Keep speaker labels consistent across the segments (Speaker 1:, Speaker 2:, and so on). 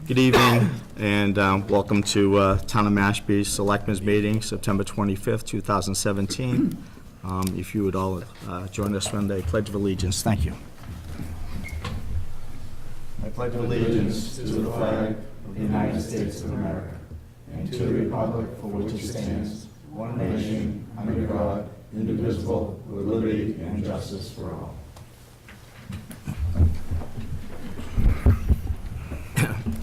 Speaker 1: Good evening, and welcome to Town of Mashpee's Selectmen's meeting, September 25th, 2017. If you would all join us in the Pledge of Allegiance. Thank you. I pledge allegiance to the flag of the United States of America and to the republic for which it stands, one nation, under God, indivisible, with liberty and justice for all.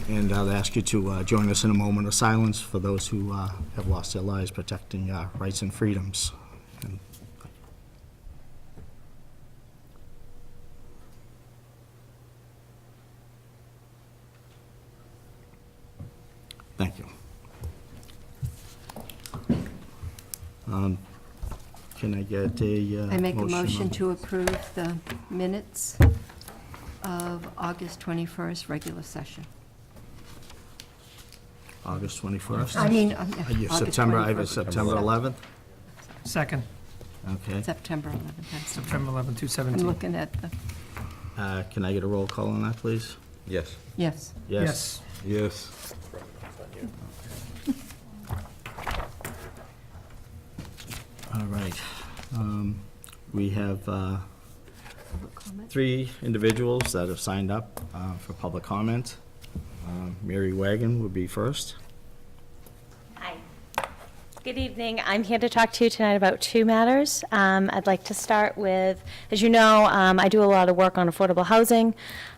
Speaker 1: And I'll ask you to join us in a moment of silence for those who have lost their lives protecting rights and freedoms. Thank you. Can I get a
Speaker 2: I make a motion to approve the minutes of August 21st regular session.
Speaker 1: August 21st?
Speaker 2: I mean,
Speaker 1: August
Speaker 2: September,
Speaker 1: I have a September 11th?
Speaker 3: Second,
Speaker 1: Okay.
Speaker 2: September 11th.
Speaker 3: September 11,
Speaker 2: I'm
Speaker 3: 217.
Speaker 2: looking at the,
Speaker 1: Can I get a roll call on that, please?
Speaker 4: Yes.
Speaker 2: yes.
Speaker 3: Yes.
Speaker 4: Yes.
Speaker 1: All right. We have
Speaker 2: Public comment?
Speaker 1: 3 individuals that have signed up for public comment. Mary Wagon would be first.
Speaker 5: Hi. Good evening. I'm here to talk to you tonight about 2 matters. I'd like to start with, as you know, I do a lot of work on affordable housing,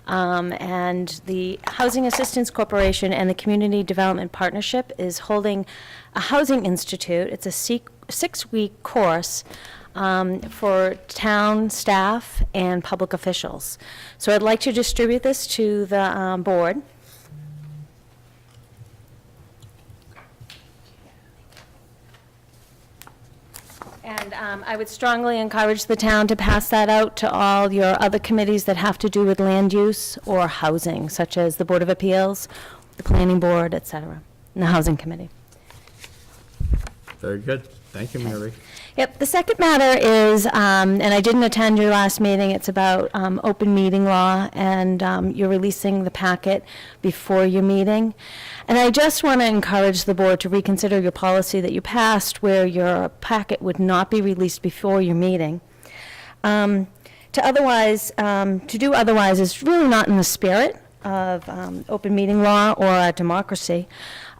Speaker 5: and the Housing Assistance Corporation and the Community Development Partnership is holding a housing institute. It's a 6-week course for town staff and public officials. So I'd like to distribute this to the board. And I would strongly encourage the town to pass that out to all your other committees that have to do with land use or housing, such as the Board of Appeals, the Planning Board, et cetera, and the Housing Committee.
Speaker 1: Very good. Thank you, Mary.
Speaker 5: Yep, the second matter is, and I didn't attend your last meeting, it's about open meeting law, and you're releasing the packet before your meeting. And I just want to encourage the board to reconsider your policy that you passed where your packet would not be released before your meeting. To do otherwise is really not in the spirit of open meeting law or our democracy.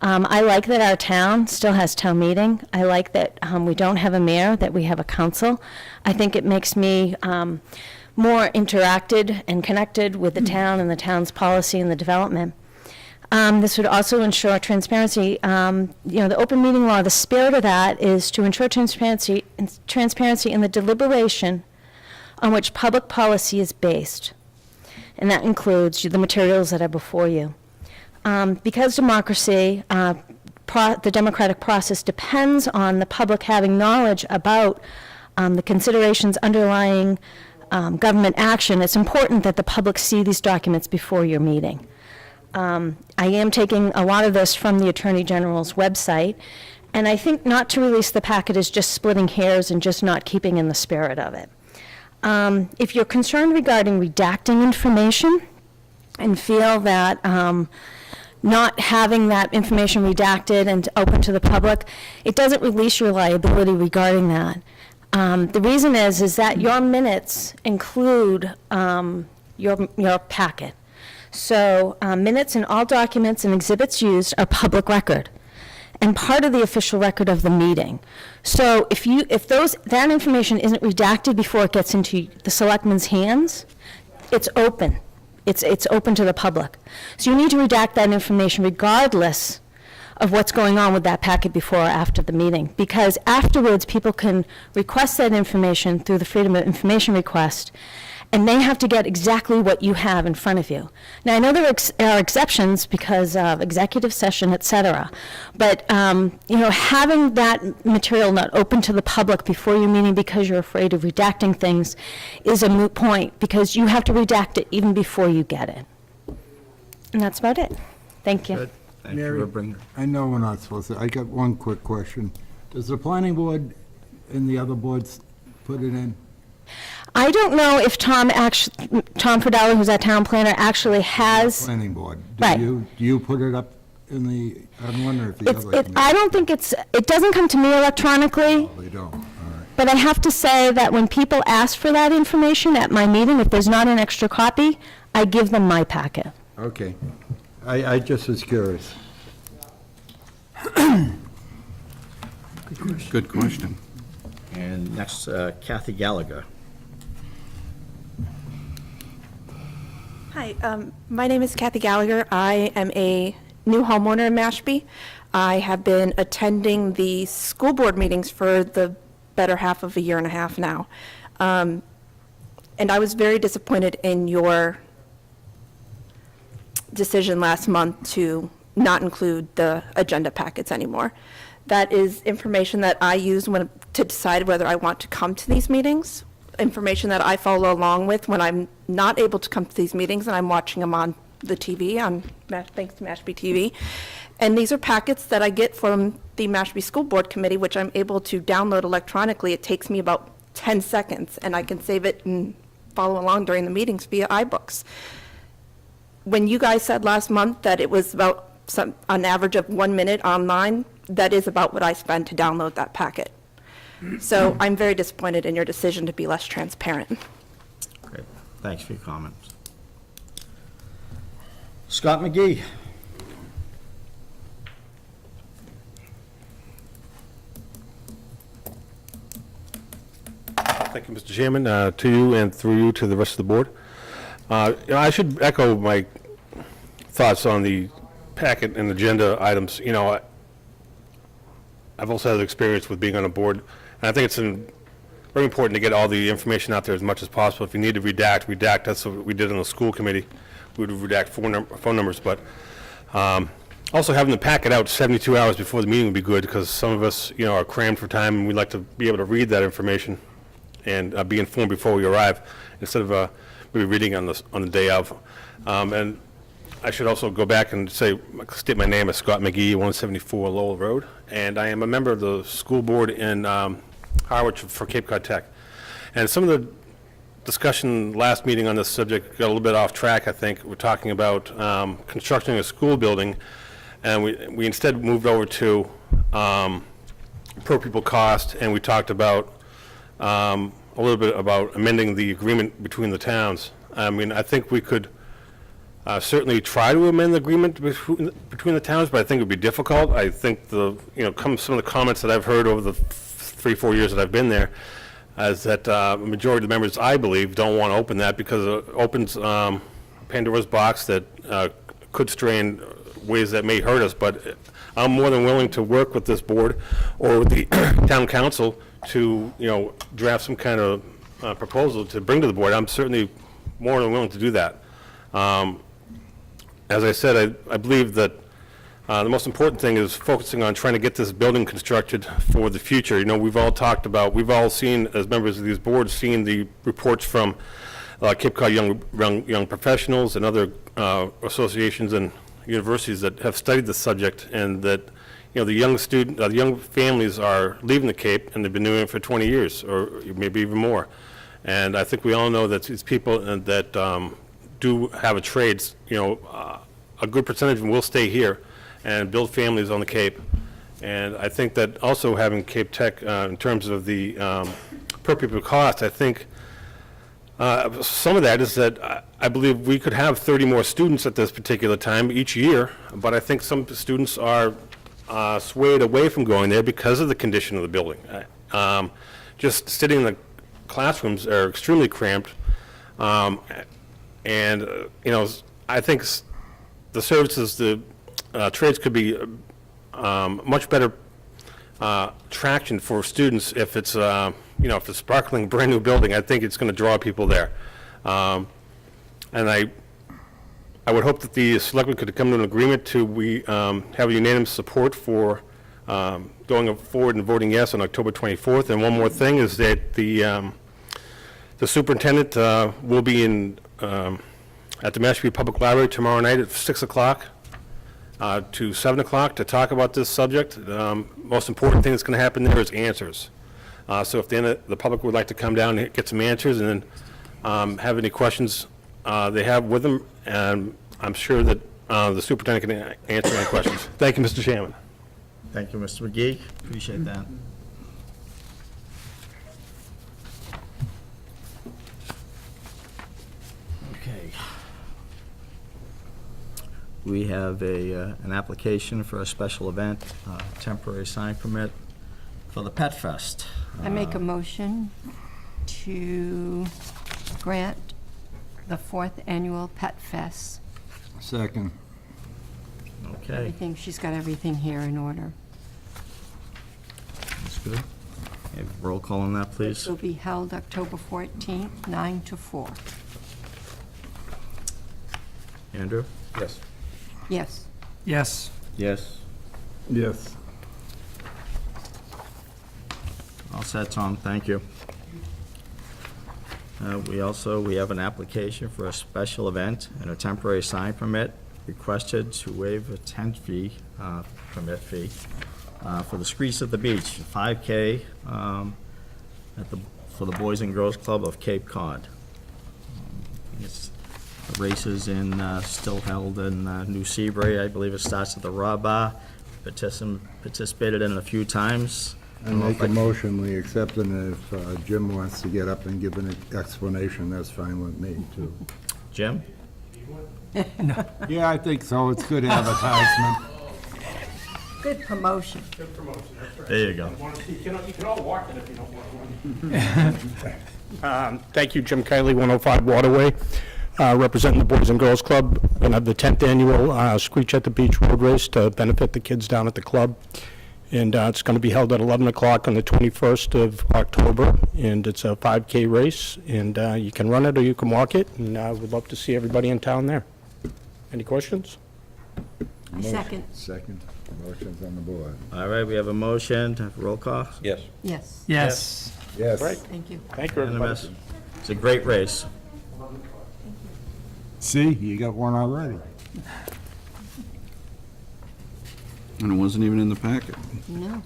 Speaker 5: I like that our town still has town meeting. I like that we don't have a mayor, that we have a council. I think it makes me more interacted and connected with the town and the town's policy and the development. This would also ensure transparency. The open meeting law, the spirit of that is to ensure transparency in the deliberation on which public policy is based. And that includes the materials that are before you. Because democracy, the democratic process depends on the public having knowledge about the considerations underlying government action, it's important that the public see these documents before your meeting. I am taking a lot of this from the Attorney General's website, and I think not to release the packet is just splitting hairs and just not keeping in the spirit of it. If you're concerned regarding redacting information and feel that not having that information redacted and open to the public, it doesn't release your liability regarding that. The reason is that your minutes include your packet. So minutes and all documents and exhibits used are public record and part of the official record of the meeting. So if that information isn't redacted before it gets into the selectmen's hands, it's open. It's open to the public. So you need to redact that information regardless of what's going on with that packet before or after the meeting, because afterwards people can request that information through the Freedom of Information request, and they have to get exactly what you have in front of you. Now, I know there are exceptions because of executive session, et cetera, but having that material not open to the public before your meeting because you're afraid of redacting things is a moot point, because you have to redact it even before you get it. And that's about it. Thank you.
Speaker 1: Good. Thank
Speaker 4: Mary,
Speaker 1: you for bringing.
Speaker 4: I know we're not supposed to, I got one quick question. Does the planning board and the other boards put it in?
Speaker 5: I don't know if Tom Fridella, who's our town planner, actually has,
Speaker 4: Planning board.
Speaker 5: Right.
Speaker 4: Do you put it up in the, I'm wondering if the other.
Speaker 5: I don't think it doesn't come to me electronically,
Speaker 4: They don't, all right.
Speaker 5: but I have to say that when people ask for that information at my meeting, if there's not an extra copy, I give them my packet.
Speaker 4: Okay. I just was curious.
Speaker 1: Good question. And next, Kathy Gallagher.
Speaker 3: Hi, my name is Kathy Gallagher. I am a new homeowner in Mashpee. I have been attending the school board meetings for the better half of a year and a half now. And I was very disappointed in your decision last month to not include the agenda packets anymore. That is information that I use to decide whether I want to come to these meetings, information that I follow along with when I'm not able to come to these meetings and I'm watching them on the TV, thanks to Mashpee TV. And these are packets that I get from the Mashpee School Board Committee, which I'm able to download electronically. It takes me about 10 seconds, and I can save it and follow along during the meetings via iBooks. When you guys said last month that it was about an average of 1 minute online, that is about what I spend to download that packet. So I'm very disappointed in your decision to be less transparent.
Speaker 1: Great. Thanks for your comments. Scott McGee.
Speaker 6: Thank you, Mr. Chairman, to you and through you to the rest of the board. I should echo my thoughts on the packet and agenda items. I've also had experience with being on a board, and I think it's very important to get all the information out there as much as possible. If you need to redact. That's what we did on the school committee. We would redact phone numbers, but also having the packet out 72 hours before the meeting would be good, because some of us, are crammed for time, and we'd like to be able to read that information and be informed before we arrive, instead of maybe reading on the day of. And I should also go back and state my name as Scott McGee, 174 Lowell Road, and I am a member of the school board in Harwich for Cape Cod Tech. And some of the discussion last meeting on this subject got a little bit off track, I think. We're talking about constructing a school building, and we instead moved over to per pupil cost, and we talked about a little bit about amending the agreement between the towns. I mean, I think we could certainly try to amend the agreement between the towns, but I think it would be difficult. I think some of the comments that I've heard over the 3-4 years that I've been there is that the majority of the members, I believe, don't want to open that, because it opens Pandora's box that could stray in ways that may hurt us. But I'm more than willing to work with this board or with the town council to, draft some kind of proposal to bring to the board. I'm certainly more than willing to do that. As I said, I believe that the most important thing is focusing on trying to get this building constructed for the future. We've all seen, as members of these boards, seen the reports from Cape Cod Young Professionals and other associations and universities that have studied the subject, and that the young families are leaving the Cape, and they've been doing it for 20 years or maybe even more. And I think we all know that these people that do have a trade, a good percentage of them will stay here and build families on the Cape. And I think that also having Cape Tech, in terms of the per pupil cost, I think some of that is that I believe we could have 30 more students at this particular time each year, but I think some students are swayed away from going there because of the condition of the building. Just sitting in the classrooms are extremely cramped, and I think the services, the trades could be much better traction for students if it's if it's a sparkling brand new building. I think it's going to draw people there, and I would hope that the selectmen could come to an agreement to have unanimous support for going forward and voting yes on October 24th. And one more thing is that the superintendent will be at the Mashpee Public Library tomorrow night at 6 o'clock to 7 o'clock to talk about this subject. Most important thing that's going to happen there is answers. So if the public would like to come down and get some answers and then have any questions they have with them, and I'm sure that the superintendent can answer any questions. Thank you, Mr. Chairman.
Speaker 1: Thank you, Mr. McGee. Appreciate that. Okay. We have an application for a special event, temporary sign permit for the Pet Fest.
Speaker 2: I make a motion to grant the 4th Annual Pet Fest.
Speaker 4: Second.
Speaker 1: Okay,
Speaker 2: She's got everything here in order.
Speaker 1: that's good. Have roll call on that, please.
Speaker 2: It will be held October 14th, 9 to 4.
Speaker 1: Andrew?
Speaker 6: Yes.
Speaker 2: Yes.
Speaker 7: Yes.
Speaker 1: Yes.
Speaker 4: Yes.
Speaker 1: All set, Tom, thank you. We have an application for a special event and a temporary sign permit requested to waive a tent fee, permit fee, for the Streets at the Beach, 5K for the Boys and Girls Club of Cape Cod. The race is still held in New Seabury. I believe it starts at the Raw Bar. Participated in it a few times.
Speaker 4: I make a motion, we accept it, and if Jim wants to get up and give an explanation, that's fine with me, too.
Speaker 1: Jim?
Speaker 4: Yeah, I think so, it's good advertisement.
Speaker 2: Good promotion.
Speaker 1: There you go.
Speaker 6: You can all walk it if you don't want. Thank you, Jim Kiley, 105 Waterway, representing the Boys and Girls Club. We're going to have the 10th annual Screech at the Beach Road Race to benefit the kids down at the club. And it's going to be held at 11 o'clock on the 21st of October, and it's a 5K race, and you can run it or you can walk it, and I would love to see everybody in town there. Any questions?
Speaker 2: Second.
Speaker 4: Second, motion's on the board.
Speaker 1: All right, we have a motion. Roll call.
Speaker 6: Yes.
Speaker 2: Yes.
Speaker 7: Yes.
Speaker 4: Yes.
Speaker 6: Right.
Speaker 2: Thank you.
Speaker 6: Thank you, everybody.
Speaker 1: Unanimous. It's a great race.
Speaker 4: See, you got one already.
Speaker 8: And it wasn't even in the packet.
Speaker 2: No.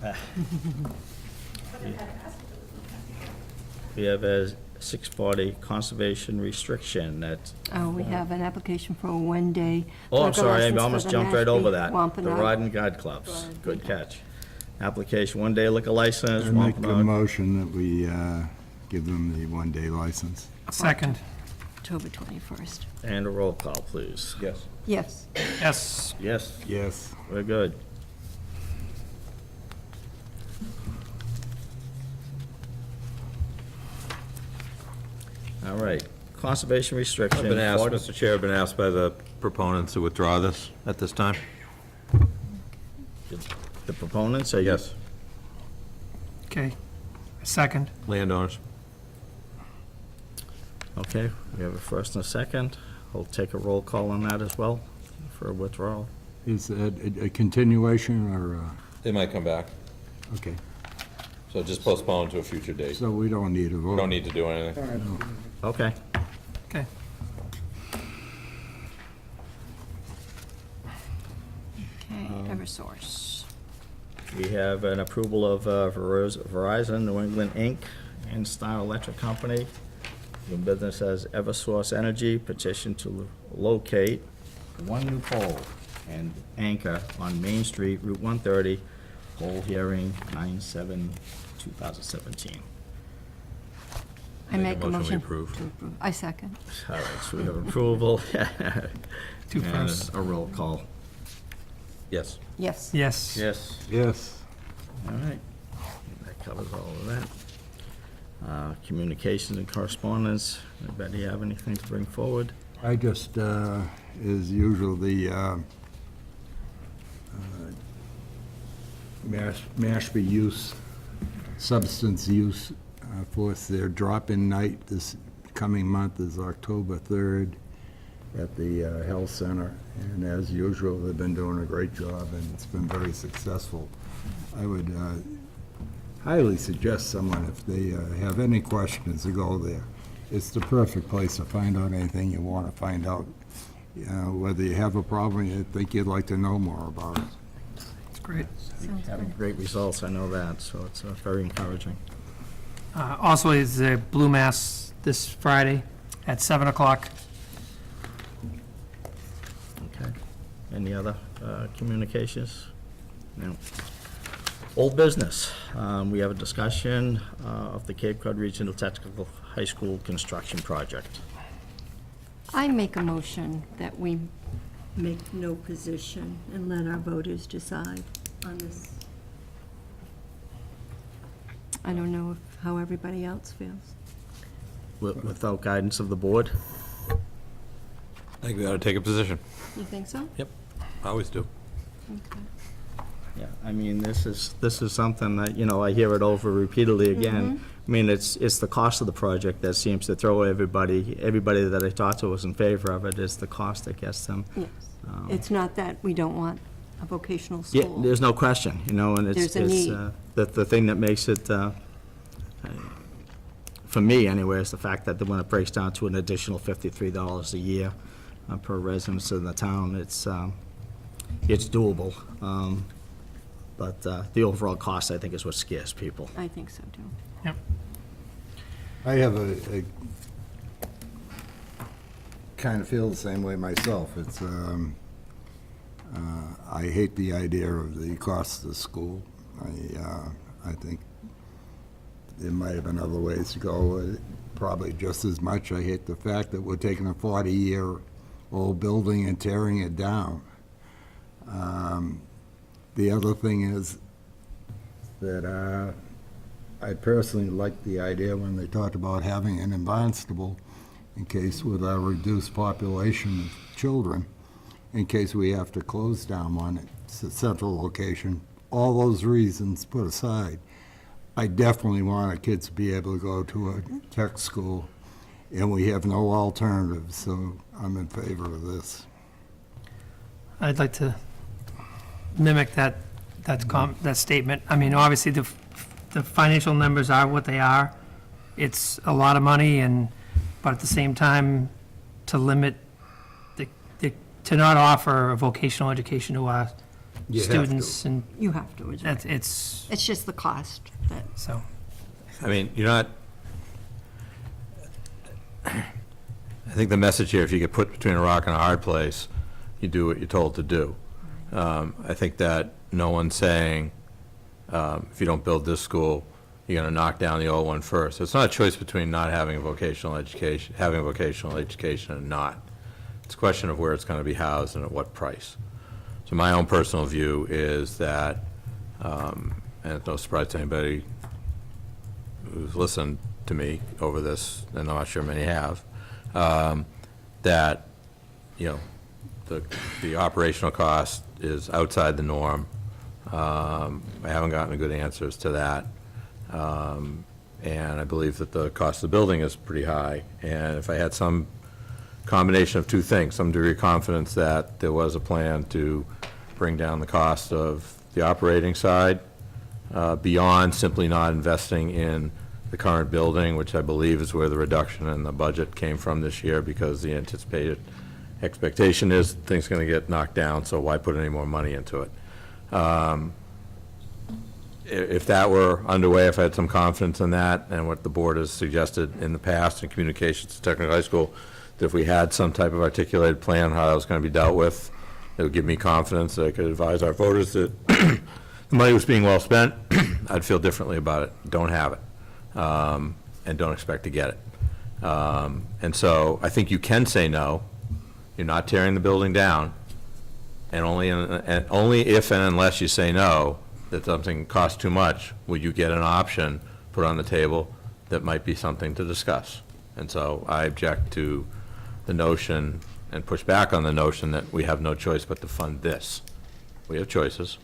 Speaker 1: We have a 640 conservation restriction that,
Speaker 2: Oh, we have an application for a one-day.
Speaker 1: oh, I'm
Speaker 2: liquor
Speaker 1: sorry, I
Speaker 2: license for
Speaker 1: almost
Speaker 2: the
Speaker 1: jumped right
Speaker 2: Mashpee
Speaker 1: over that. The
Speaker 2: Wampanoag.
Speaker 1: Rod and Guide Clubs. Good catch. Application, one-day liquor license,
Speaker 4: I make a
Speaker 1: Wampanoag.
Speaker 4: motion that we give them the one-day license.
Speaker 7: Second.
Speaker 2: October 21st.
Speaker 1: And a roll call, please.
Speaker 6: Yes.
Speaker 2: Yes.
Speaker 7: Yes.
Speaker 1: Yes,
Speaker 4: Yes.
Speaker 1: we're good. All right, conservation restriction.
Speaker 9: I've been asked,
Speaker 1: 40
Speaker 9: Mr. Chair, I've been asked by the proponents to withdraw this at this time.
Speaker 1: The proponents, are you?
Speaker 9: Yes,
Speaker 7: Okay. Second.
Speaker 9: landowners.
Speaker 1: Okay, we have a first and a second. I'll take a roll call on that as well for withdrawal.
Speaker 4: Is it a continuation or,
Speaker 9: They might come back,
Speaker 4: okay,
Speaker 9: so just postpone to a future date.
Speaker 4: so we don't need a vote?
Speaker 9: We don't need to do anything.
Speaker 1: Okay,
Speaker 7: Okay.
Speaker 2: Okay, Eversource.
Speaker 1: we have an approval of Verizon New England, Inc. and Star Electric Company, doing business as Eversource Energy, petition to locate one new pole and anchor on Main Street, Route 130, poll hearing 9/7/2017.
Speaker 2: I make a
Speaker 9: we
Speaker 2: motion
Speaker 9: approve.
Speaker 2: to approve. I second.
Speaker 1: All right, so we have approval.
Speaker 7: Two
Speaker 1: And
Speaker 7: first.
Speaker 1: a roll call.
Speaker 9: Yes.
Speaker 2: Yes.
Speaker 7: Yes.
Speaker 1: Yes.
Speaker 4: Yes.
Speaker 1: All right, that covers all of that. Communications and correspondence, anybody have anything to bring forward?
Speaker 4: I just, as usual, the Mashpee use, substance use, force their drop-in night this coming month is October 3rd at the Health Center. And as usual, they've been doing a great job, and it's been very successful. I would highly suggest someone, if they have any questions, to go there. It's the perfect place to find out anything you want to find out. Whether you have a problem, you think you'd like to know more about it.
Speaker 7: It's great.
Speaker 2: Sounds
Speaker 1: Having
Speaker 2: good.
Speaker 1: great results, I know that, so it's very encouraging.
Speaker 7: Also, is the Blue Mass this Friday at 7 o'clock.
Speaker 1: Okay. Any other communications? No. Old business. We have a discussion of the Cape Cod Regional Technical High School construction project.
Speaker 2: I make a motion that we make no position and let our voters decide on this. I don't know how everybody else feels.
Speaker 1: Without guidance of the board?
Speaker 9: I think we ought to take a position.
Speaker 2: You think so?
Speaker 9: Yep, I always do.
Speaker 2: Okay.
Speaker 1: Yeah, I mean, this is something that, you know, I hear it over repeatedly again. I mean, it's the cost of the project that seems to throw everybody that I talk to was in favor of it. It's the cost that gets them.
Speaker 2: Yes. It's not that we don't want a vocational
Speaker 1: Yeah,
Speaker 2: school.
Speaker 1: there's no question, you know, and it's,
Speaker 2: There's a need.
Speaker 1: the thing that makes it, for me anyway, is the fact that when it breaks down to an additional $53 a year per residence in the town, it's doable. But the overall cost, I think, is what scares people.
Speaker 2: I think so, too.
Speaker 7: Yep.
Speaker 4: I have a kind of feel the same way myself. It's, I hate the idea of the cost of the school. I think there might have been other ways to go, probably just as much. I hate the fact that we're taking a 40-year-old building and tearing it down. The other thing is that I personally like the idea when they talked about having an in Barnstable in case with our reduced population of children, in case we have to close down one. It's a central location. All those reasons put aside, I definitely want our kids to be able to go to a tech school, and we have no alternatives, so I'm in favor of this.
Speaker 7: I'd like to mimic that statement. I mean, obviously, the financial numbers are what they are. It's a lot of money, but at the same time, to limit, to not offer a vocational education to our
Speaker 4: You have
Speaker 7: students, and
Speaker 2: You have to, it's right.
Speaker 7: it's,
Speaker 2: It's just the cost that,
Speaker 7: so,
Speaker 9: I mean, you're not, I think the message here, if you get put between a rock and a hard place, you do what you're told to do. I think that no one's saying, if you don't build this school, you're going to knock down the old one first. It's not a choice between not having a vocational education, having a vocational education and not. It's a question of where it's going to be housed and at what price. So my own personal view is that, and it's no surprise to anybody who's listened to me over this, and I'm not sure many have, that, you know, the operational cost is outside the norm. I haven't gotten good answers to that. And I believe that the cost of the building is pretty high. And if I had some combination of two things, some degree of confidence that there was a plan to bring down the cost of the operating side, beyond simply not investing in the current building, which I believe is where the reduction in the budget came from this year, because the anticipated expectation is things are going to get knocked down, so why put any more money into it? If that were underway, if I had some confidence in that, and what the board has suggested in the past in communications to technical high school, that if we had some type of articulated plan on how that was going to be dealt with, it would give me confidence that I could advise our voters that the money was being well spent. I'd feel differently about it. Don't have it, and don't expect to get it. And so I think you can say no. You're not tearing the building down, and only if and unless you say no, that something costs too much, will you get an option put on the table that might be something to discuss. And so I object to the notion and push back on the notion that we have no choice but to fund this. We have choices,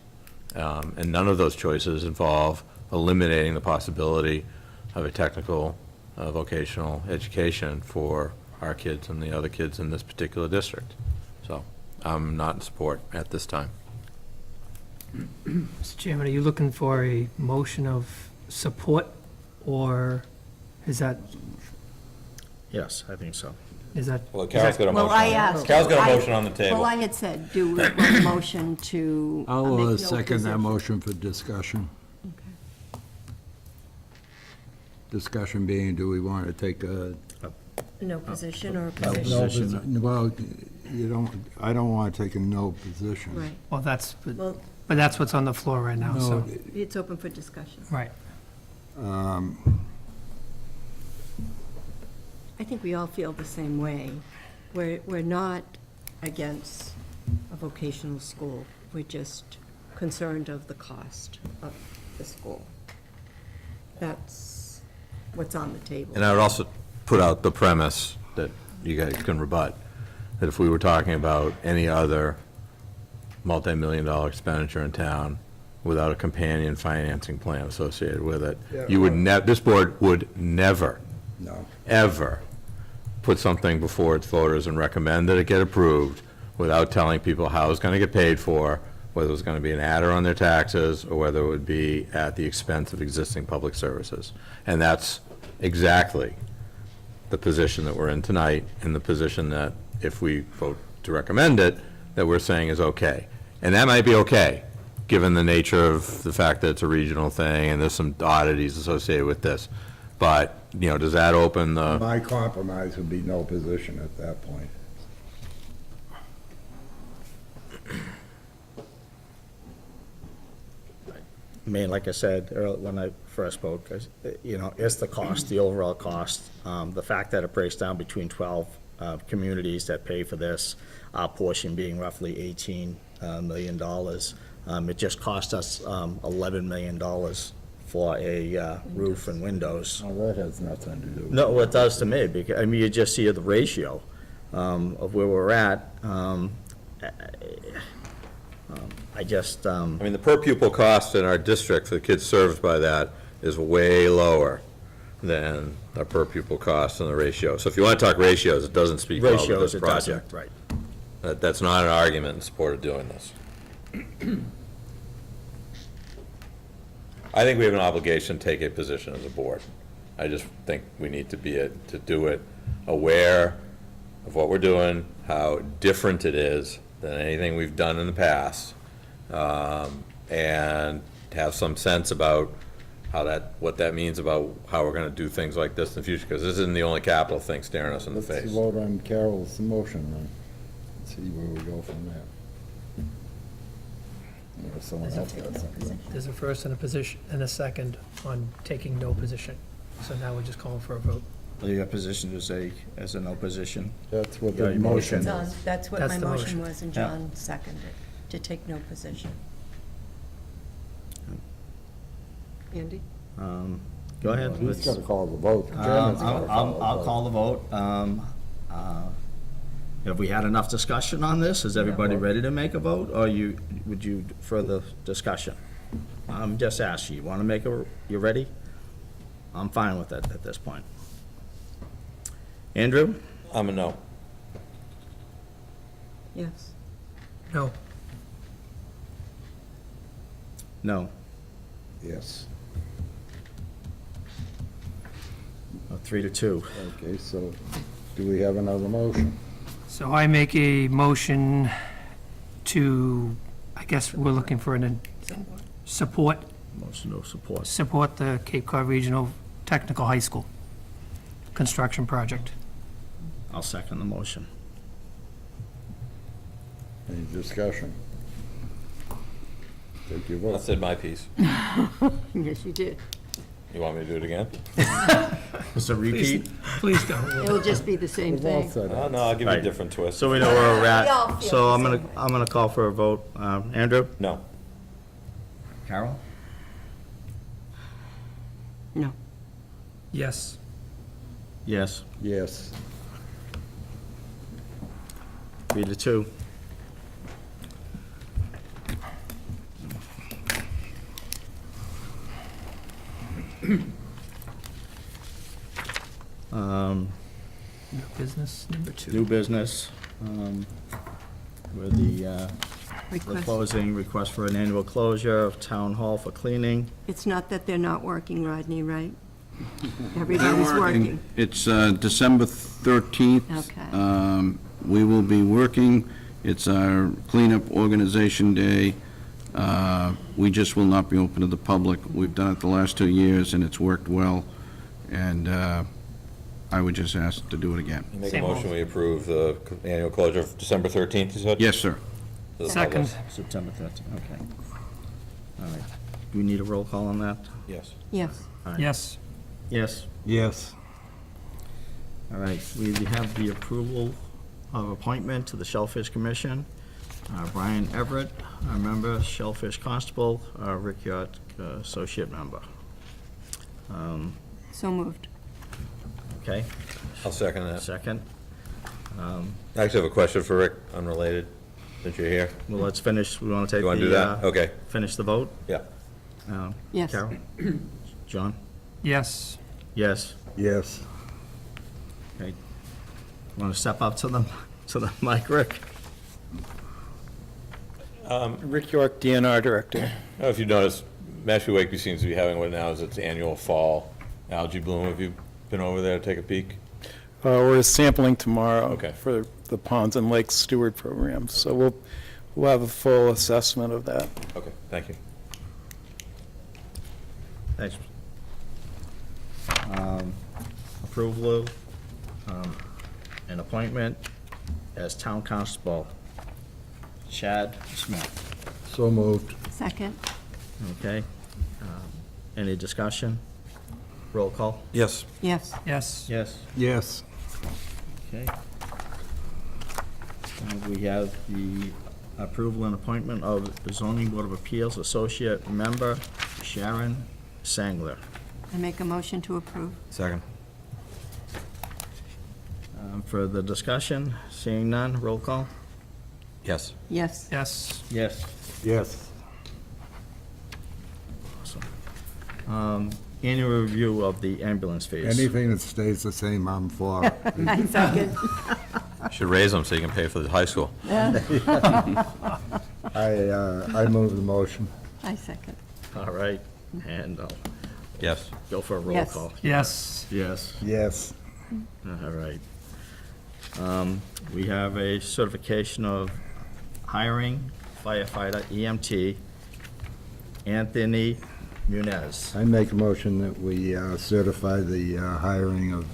Speaker 9: and none of those choices involve eliminating the possibility of a technical vocational education for our kids and the other kids in this particular district. So I'm not in support at this time.
Speaker 7: Mr. Chairman, are you looking for a motion of support, or is that,
Speaker 1: Yes, I think so.
Speaker 9: Well, Carol's got a
Speaker 2: well, I asked.
Speaker 9: Carol's got a
Speaker 2: I-
Speaker 9: motion on the table.
Speaker 2: Well, I had said, do a motion to make
Speaker 4: I'll
Speaker 2: no
Speaker 4: second that
Speaker 2: position.
Speaker 4: motion for discussion.
Speaker 2: Okay.
Speaker 4: discussion being, do we want to take a?
Speaker 2: No position or a
Speaker 4: No
Speaker 2: position?
Speaker 4: posi- Well, you don't, I don't want to take a no position.
Speaker 2: Right.
Speaker 7: Well,
Speaker 2: Well,
Speaker 7: but that's what's on the floor right now,
Speaker 4: No,
Speaker 7: so,
Speaker 2: it's open for discussion.
Speaker 7: right.
Speaker 2: I think we all feel the same way. We're not against a vocational school. We're just concerned of the cost of the school. That's what's on the table.
Speaker 9: And I would also put out the premise that you guys can rebut, that if we were talking about any other multi-million-dollar expenditure in town without a companion financing plan associated with it, you would this board would never,
Speaker 4: No.
Speaker 9: ever put something before its voters and recommend that it get approved without telling people how it's going to get paid for, whether it was going to be an adder on their taxes, or whether it would be at the expense of existing public services. And that's exactly the position that we're in tonight, and the position that, if we vote to recommend it, that we're saying is okay. And that might be okay, given the nature of the fact that it's a regional thing, and there's some oddities associated with this. But, you know, does that open the,
Speaker 4: My compromise would be no position at that point.
Speaker 1: I mean, like I said earlier, when I first spoke, you know, it's the cost, the overall cost. The fact that it breaks down between 12 communities that pay for this, our portion being roughly $18 million. It just cost us $11 million for a roof and windows.
Speaker 4: Oh, that has nothing to do with it.
Speaker 1: No, it does to me, because, I mean, you just see the ratio of where we're at. I just,
Speaker 9: I mean, the per pupil cost in our district for the kids served by that is way lower than the per pupil cost in the ratio. So if you want to talk ratios, it doesn't speak well to
Speaker 1: ratios,
Speaker 9: this
Speaker 1: it doesn't,
Speaker 9: project.
Speaker 1: right.
Speaker 9: That's not an argument in support of doing this. I think we have an obligation to take a position as a board. I just think we need to to do it aware of what we're doing, how different it is than anything we've done in the past, and have some sense about what that means about how we're gonna do things like this in the future, because this isn't the only capital thing staring us in the
Speaker 4: Let's
Speaker 9: face.
Speaker 4: vote on Carol's motion, then. See where we go from there. Or someone else has something.
Speaker 7: There's a first and a position, and a second on taking no position. So now we're just calling for a vote.
Speaker 1: Your position is as a no position.
Speaker 4: That's what
Speaker 1: Yeah,
Speaker 4: the
Speaker 1: your motion.
Speaker 4: motion
Speaker 2: John,
Speaker 4: is.
Speaker 2: that's what
Speaker 7: That's
Speaker 2: my
Speaker 7: the
Speaker 2: motion
Speaker 7: motion.
Speaker 2: was, and
Speaker 1: Yeah.
Speaker 2: John seconded, to take no position. Andy?
Speaker 1: Go ahead.
Speaker 4: He's
Speaker 1: let's-
Speaker 4: got to call the vote. The chairman's gotta
Speaker 1: I'll call the vote. Have we had enough discussion on this? Is everybody ready to make a vote, or would you further discussion? I'm just asking, you want to make you ready? I'm fine with it at this point. Andrew?
Speaker 9: I'm a no.
Speaker 2: Yes.
Speaker 7: No.
Speaker 1: No.
Speaker 4: Yes.
Speaker 1: 3-2.
Speaker 4: Okay, so do we have another motion?
Speaker 7: So I make a motion to, I guess we're looking for support
Speaker 1: Motion of support.
Speaker 7: the Cape Cod Regional Technical High School construction project.
Speaker 1: I'll second the motion.
Speaker 4: Any discussion? Take your
Speaker 9: I
Speaker 4: vote.
Speaker 9: said my piece.
Speaker 2: Yes, you did.
Speaker 9: You want me to do it again?
Speaker 1: It's a repeat?
Speaker 7: Please don't.
Speaker 2: It'll just be the same
Speaker 4: We've all
Speaker 2: thing.
Speaker 4: said
Speaker 9: Oh,
Speaker 4: it.
Speaker 9: no, I'll give you a
Speaker 1: Right.
Speaker 9: different twist.
Speaker 1: So we know where we're
Speaker 2: We all
Speaker 1: at.
Speaker 2: feel
Speaker 1: So
Speaker 2: the
Speaker 1: I'm
Speaker 2: same way.
Speaker 1: gonna call for a vote. Andrew?
Speaker 9: No.
Speaker 1: Carol?
Speaker 2: No.
Speaker 7: Yes.
Speaker 1: Yes.
Speaker 4: Yes.
Speaker 1: 3-2.
Speaker 7: New business number 2.
Speaker 1: New business, with the
Speaker 2: Request.
Speaker 1: closing, request for an annual closure of town hall for cleaning.
Speaker 2: It's not that they're not working, Rodney, right? Everybody's working.
Speaker 8: It's December 13th.
Speaker 2: Okay.
Speaker 8: We will be working. It's our cleanup organization day. We just will not be open to the public. We've done it the last 2 years, and it's worked well. and I would just ask to do it again.
Speaker 9: Make a
Speaker 7: Same
Speaker 9: motion, we approve the annual closure of December 13th, you said?
Speaker 8: Yes, sir.
Speaker 9: To the
Speaker 7: Second.
Speaker 9: public.
Speaker 1: September 13th, okay. All right. Do we need a roll call on that?
Speaker 9: Yes.
Speaker 2: Yes.
Speaker 7: Yes.
Speaker 1: Yes.
Speaker 4: Yes.
Speaker 1: All right, we have the approval of appointment to the Shellfish Commission. Brian Everett, our member, Shellfish Constable, Rick Yart, associate member.
Speaker 2: So moved.
Speaker 1: Okay,
Speaker 9: I'll second that.
Speaker 1: second.
Speaker 9: I actually have a question for Rick, unrelated, since you're here.
Speaker 1: Well, let's finish, we want to take
Speaker 9: You want to do that? Okay,
Speaker 1: finish the vote?
Speaker 9: yeah.
Speaker 2: Yes.
Speaker 1: Carol? John?
Speaker 7: Yes.
Speaker 1: Yes.
Speaker 4: Yes.
Speaker 1: Okay. Want to step up to the mic, Rick?
Speaker 10: Rick York, DNR Director.
Speaker 9: I don't know if you've noticed, Mashpee Wakeby seems to be having what now is its annual fall algae bloom. Have you been over there to take a peek?
Speaker 10: We're sampling tomorrow
Speaker 9: Okay.
Speaker 10: for the Ponds and Lakes Steward Program, so we'll have a full assessment of that.
Speaker 9: Okay, thank you.
Speaker 1: Thanks. Approval and appointment as town constable, Chad Smith.
Speaker 4: So moved.
Speaker 2: Second?
Speaker 1: Okay. Any discussion? Roll call?
Speaker 9: Yes.
Speaker 2: Yes.
Speaker 7: Yes.
Speaker 1: Yes.
Speaker 4: Yes.
Speaker 1: Okay. We have the approval and appointment of the Zoning Board of Appeals Associate Member Sharon Sangler.
Speaker 2: I make a motion to approve.
Speaker 9: Second.
Speaker 1: Further discussion? Seeing none, roll call?
Speaker 9: Yes.
Speaker 2: Yes.
Speaker 7: Yes.
Speaker 1: Yes.
Speaker 4: Yes.
Speaker 1: Annual review of the ambulance fees.
Speaker 4: Anything that stays the same, I'm for.
Speaker 2: I second.
Speaker 9: Should raise them so you can pay for the high school.
Speaker 4: I move the motion.
Speaker 2: I second.
Speaker 1: All right, and I'll
Speaker 9: Yes.
Speaker 1: go for a roll
Speaker 2: Yes.
Speaker 1: call.
Speaker 7: Yes.
Speaker 1: Yes.
Speaker 4: Yes.
Speaker 1: All right. We have a certification of hiring firefighter EMT Anthony Munez.
Speaker 4: I make a motion that we certify the hiring of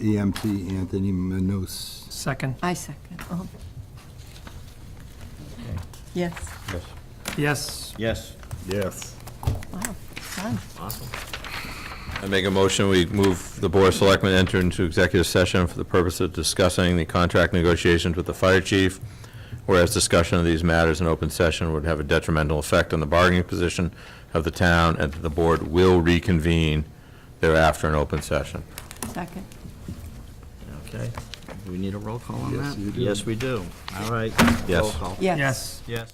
Speaker 4: EMT Anthony Manus.
Speaker 7: Second.
Speaker 2: I second. Oh. Yes.
Speaker 7: Yes.
Speaker 1: Yes.
Speaker 4: Yes.
Speaker 2: Wow, done.
Speaker 1: Awesome.
Speaker 9: I make a motion, we move the Board of Selectmen enter into executive session for the purpose of discussing the contract negotiations with the fire chief, whereas discussion of these matters in open session would have a detrimental effect on the bargaining position of the town, and that the board will reconvene thereafter in open session.
Speaker 2: Second.
Speaker 1: Okay. Do we need a roll call on
Speaker 4: Yes,
Speaker 1: that?
Speaker 4: you do.
Speaker 1: Yes, we do. All right.
Speaker 9: Yes.
Speaker 1: Roll call.
Speaker 2: Yes.
Speaker 7: Yes.
Speaker 1: Yes.